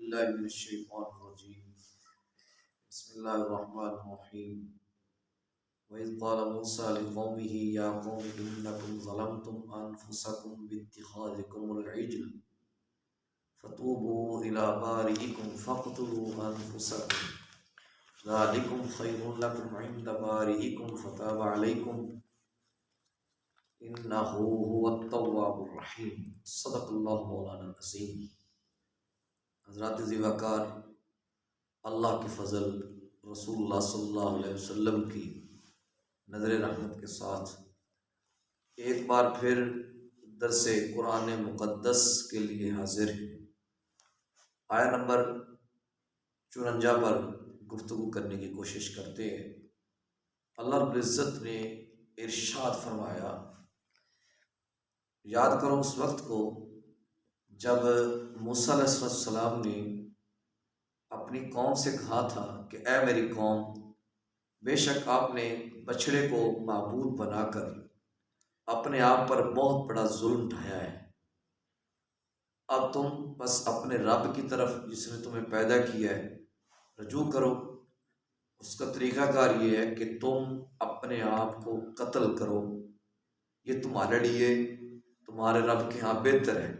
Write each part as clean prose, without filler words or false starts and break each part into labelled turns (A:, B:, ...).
A: بالله من الشيطان الرجيم بسم الله الرحمن الرحيم وإذ قال موسى لقومه يا قوم إنكم ظلمتم أنفسكم باتخاذكم العجل فتوبوا إلى بارئكم فاقتلوا أنفسكم ذلكم خير لكم عند بارئكم فتاب عليكم إنه هو التواب الرحيم صدق الله مولانا العظيم۔ حضرات ذی وقار، اللہ کے فضل، رسول اللہ صلی اللہ علیہ وسلم کی نظر رحمت کے ساتھ ایک بار پھر درس قرآن مقدس کے لیے حاضر ہیں۔ آیا نمبر 54 پر گفتگو کرنے کی کوشش کرتے ہیں۔ اللہ رب العزت نے ارشاد فرمایا، یاد کرو اس وقت کو جب موسیٰ علیہ السلام نے اپنی قوم سے کہا تھا کہ اے میری قوم، بے شک آپ نے بچڑے کو معبود بنا کر اپنے آپ پر بہت بڑا ظلم ڈھایا ہے۔ اب تم بس اپنے رب کی طرف جس نے تمہیں پیدا کیا ہے رجوع کرو۔ اس کا طریقہ کار یہ ہے کہ تم اپنے آپ کو قتل کرو، یہ تمہارے لیے تمہارے رب کے ہاں بہتر ہے۔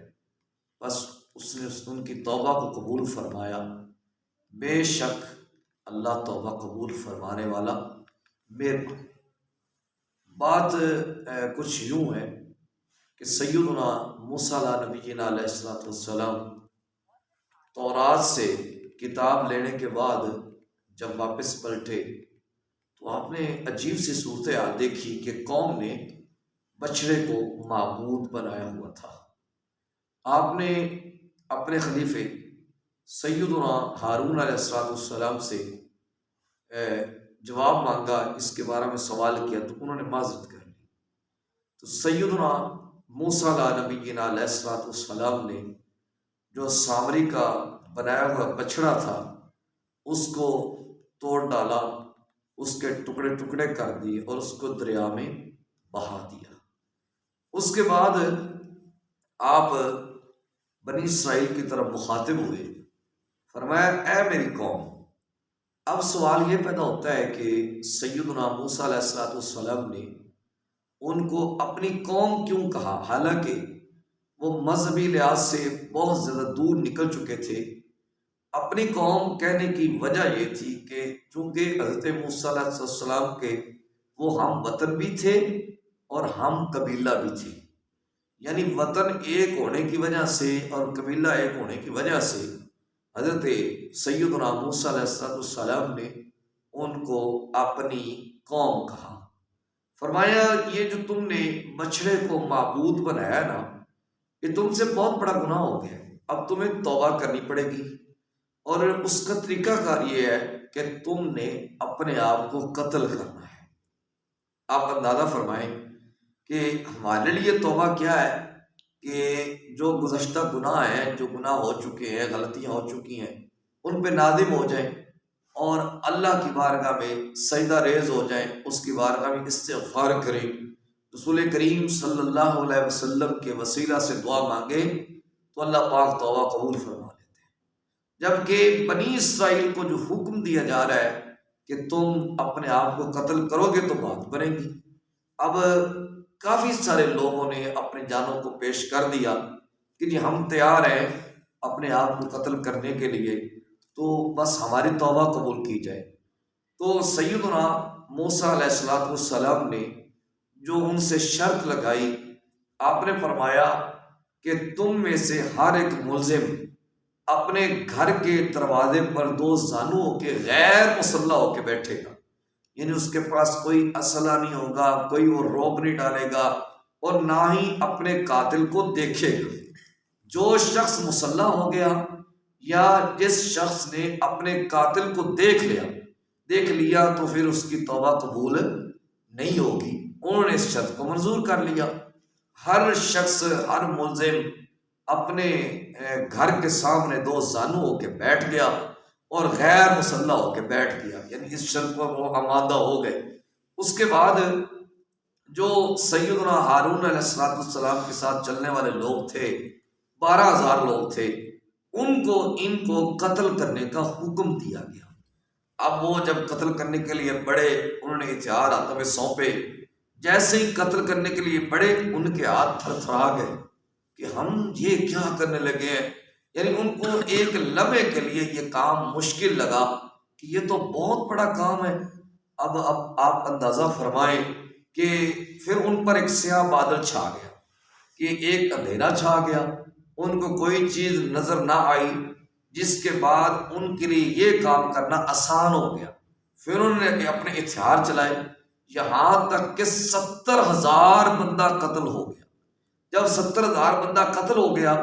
A: بس اس نے ان کی توبہ کو قبول فرمایا۔ بے شک اللہ توبہ قبول فرمانے والا مہربان۔ بات کچھ یوں ہے کہ سیدنا موسیٰ علیہ نبینا علیہ السلام تورات سے کتاب لینے کے بعد جب واپس پلٹے تو آپ نے عجیب سی صورتحال دیکھی کہ قوم نے بچڑے کو معبود بنایا ہوا تھا۔ آپ نے اپنے خلیفے سیدنا ہارون علیہ السلام سے جواب مانگا، اس کے بارے میں سوال کیا تو انہوں نے معذرت کر لی۔ تو سیدنا موسیٰ علیہ نبینا علیہ السلام نے جو سامری کا بنایا ہوا بچڑا تھا اس کو توڑ ڈالا، اس کے ٹکڑے ٹکڑے کر دیے اور اس کو دریا میں بہا دیا۔ اس کے بعد آپ بنی اسرائیل کی طرف مخاطب ہوئے، فرمایا اے میری قوم۔ اب سوال یہ پیدا ہوتا ہے کہ سیدنا موسیٰ علیہ السلام نے ان کو اپنی قوم کیوں کہا، حالانکہ وہ مذہبی لحاظ سے بہت زیادہ دور نکل چکے تھے۔ اپنی قوم کہنے کی وجہ یہ تھی کہ چونکہ حضرت موسیٰ علیہ السلام کے وہ ہم وطن بھی تھے اور ہم قبیلہ بھی تھے، یعنی وطن ایک ہونے کی وجہ سے اور قبیلہ ایک ہونے کی وجہ سے حضرت سیدنا موسیٰ علیہ السلام نے ان کو اپنی قوم کہا۔ فرمایا یہ جو تم نے بچڑے کو معبود بنایا نا، یہ تم سے بہت بڑا گناہ ہو گیا، اب تمہیں توبہ کرنی پڑے گی، اور اس کا طریقہ کار یہ ہے کہ تم نے اپنے آپ کو قتل کرنا ہے۔ آپ اندازہ فرمائیں کہ ہمارے لیے توبہ کیا ہے کہ جو گزشتہ گناہ ہیں، جو گناہ ہو چکے ہیں، غلطیاں ہو چکی ہیں، ان پہ نادم ہو جائیں اور اللہ کی بارگاہ میں سجدہ ریز ہو جائیں، اس کی بارگاہ میں استغفار کریں، رسول کریم صلی اللہ علیہ وسلم کے وسیلہ سے دعا مانگیں تو اللہ پاک توبہ قبول فرما لیتے ہیں۔ جبکہ بنی اسرائیل کو جو حکم دیا جا رہا ہے کہ تم اپنے آپ کو قتل کرو گے تو بات بنے گی۔ اب کافی سارے لوگوں نے اپنے جانوں کو پیش کر دیا کہ جی ہم تیار ہیں اپنے آپ کو قتل کرنے کے لیے، تو بس ہماری توبہ قبول کی جائے۔ تو سیدنا موسیٰ علیہ السلام نے جو ان سے شرط لگائی، آپ نے فرمایا کہ تم میں سے ہر ایک ملزم اپنے گھر کے دروازے پر 2 زانو ہو کے غیر مسلح ہو کے بیٹھے گا، یعنی اس کے پاس کوئی اسلحہ نہیں ہوگا، کوئی وہ روک نہیں ڈالے گا اور نہ ہی اپنے قاتل کو دیکھے گا۔ جو شخص مسلح ہو گیا یا جس شخص نے اپنے قاتل کو دیکھ لیا تو پھر اس کی توبہ قبول نہیں ہوگی۔ انہوں نے اس شرط کو منظور کر لیا۔ ہر شخص، ہر ملزم اپنے گھر کے سامنے 2 زانو ہو کے بیٹھ گیا اور غیر مسلح ہو کے بیٹھ گیا، یعنی اس شرط پر وہ آمادہ ہو گئے۔ اس کے بعد جو سیدنا ہارون علیہ السلام کے ساتھ چلنے والے لوگ تھے 12,000 لوگ تھے، ان کو قتل کرنے کا حکم دیا گیا۔ اب وہ جب قتل کرنے کے لیے بڑے، انہوں نے ہتھیار ہاتھوں میں سونپے، جیسے ہی قتل کرنے کے لیے بڑے ان کے ہاتھ تھر تھرا گئے کہ ہم یہ کیا کرنے لگے ہیں۔ یعنی ان کو ایک لمحے کے لیے یہ کام مشکل لگا کہ یہ تو بہت بڑا کام ہے۔ اب آپ اندازہ فرمائیں کہ پھر ان پر ایک سیاہ بادل چھا گیا، کہ ایک اندھیرا چھا گیا، ان کو کوئی چیز نظر نہ آئی، جس کے بعد ان کے لیے یہ کام کرنا آسان ہو گیا۔ پھر انہوں نے اپنے ہتھیار چلائے، یہاں تک کہ 70,000 بندہ قتل ہو گیا۔ جب 70,000 بندہ قتل ہو گیا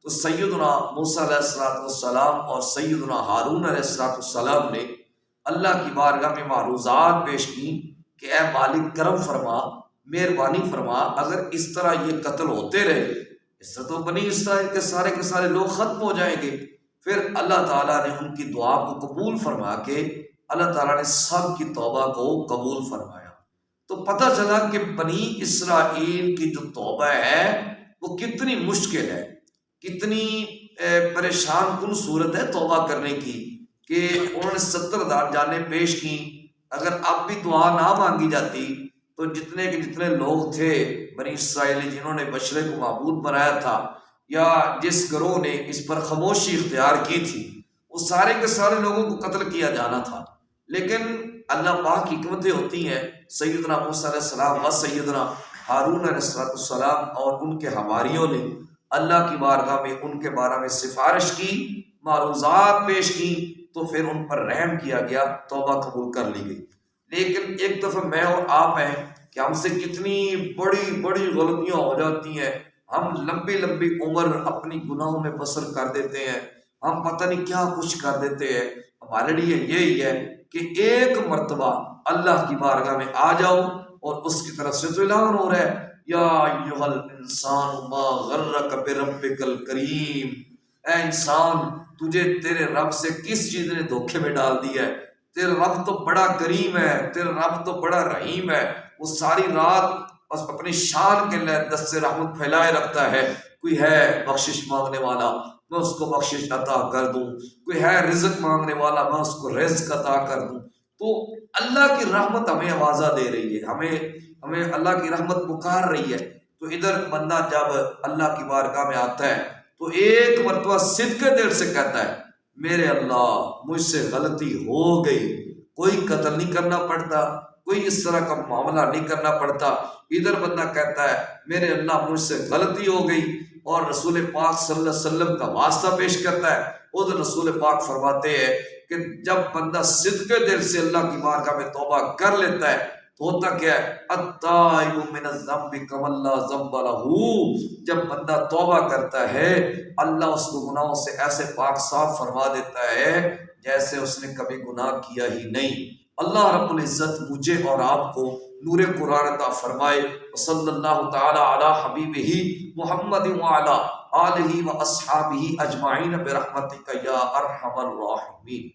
A: تو سیدنا موسیٰ علیہ السلام اور سیدنا ہارون علیہ السلام نے اللہ کی بارگاہ میں معروضات پیش کی کہ اے مالک کرم فرما، مہربانی فرما، اگر اس طرح یہ قتل ہوتے رہے، اس طرح تو بنی اسرائیل کے سارے لوگ ختم ہو جائیں گے۔ پھر اللہ تعالیٰ نے ان کی دعا کو قبول فرما کے اللہ تعالیٰ نے سب کی توبہ کو قبول فرمایا۔ تو پتہ چلا کہ بنی اسرائیل کی جو توبہ ہے وہ کتنی مشکل ہے، کتنی پریشان کن صورت ہے توبہ کرنے کی، کہ انہوں نے 70,000 جانیں پیش کی۔ اگر اب بھی دعا نہ مانگی جاتی تو جتنے لوگ تھے بنی اسرائیلی جنہوں نے بشرے کو معبود بنایا تھا، یا جس گروہ نے اس پر خاموشی اختیار کی تھی، وہ سارے کے سارے لوگوں کو قتل کیا جانا تھا۔ لیکن اللہ پاک کی حکمتیں ہوتی ہیں۔ سیدنا موسیٰ علیہ السلام و سیدنا ہارون علیہ السلام اور ان کے حواریوں نے اللہ کی بارگاہ میں ان کے بارے میں سفارش کی، معروضات پیش کی، تو پھر ان پر رحم کیا گیا، توبہ قبول کر لی گئی۔ لیکن ایک دفعہ میں اور آپ ہیں کہ ہم سے کتنی بڑی بڑی غلطیاں ہو جاتی ہیں، ہم لمبی عمر اپنی گناہوں میں بسر کر دیتے ہیں، ہم پتہ نہیں کیا کچھ کر دیتے ہیں۔ ہمارے لیے یہی ہے کہ ایک مرتبہ اللہ کی بارگاہ میں آ جاؤ، اور اس کی طرف سے تو اعلان ہو رہا ہے یا ایھا الانسان ما غرک بربک الکریم، اے انسان تجھے تیرے رب سے کس چیز نے دھوکے میں ڈال دیا ہے؟ تیرا رب تو بڑا کریم ہے، تیرا رب تو بڑا رحیم ہے، وہ ساری رات بس اپنی شان کے لیے دست رحمت پھیلائے رکھتا ہے۔ کوئی ہے بخشش مانگنے والا، میں اس کو بخشش عطا کر دوں، کوئی ہے رزق مانگنے والا، میں اس کو رزق عطا کر دوں۔ تو اللہ کی رحمت ہمیں آوازہ دے رہی ہے، ہمیں اللہ کی رحمت پکار رہی ہے۔ تو ادھر بندہ جب اللہ کی بارگاہ میں آتا ہے تو ایک مرتبہ صدق دل سے کہتا ہے میرے اللہ مجھ سے غلطی ہو گئی، کوئی قتل نہیں کرنا پڑتا، کوئی اس طرح کا معاملہ نہیں کرنا پڑتا۔ ادھر بندہ کہتا ہے میرے اللہ مجھ سے غلطی ہو گئی، اور رسول پاک صلی اللہ علیہ وسلم کا واسطہ پیش کرتا ہے۔ ادھر رسول پاک فرماتے ہیں کہ جب بندہ صدق دل سے اللہ کی بارگاہ میں توبہ کر لیتا ہے تو ہوتا کیا ہے، التائب من الذنب کمن لا ذنب لہ، جب بندہ توبہ کرتا ہے اللہ اس کو گناہوں سے ایسے پاک صاف فرما دیتا ہے جیسے اس نے کبھی گناہ کیا ہی نہیں۔ اللہ رب العزت مجھے اور آپ کو نور قرآن عطا فرمائے۔ صلی اللہ تعالی علی حبیبہ محمد وعلی آلہ و اصحابہ اجمعین برحمتک یا ارحم الراحمین۔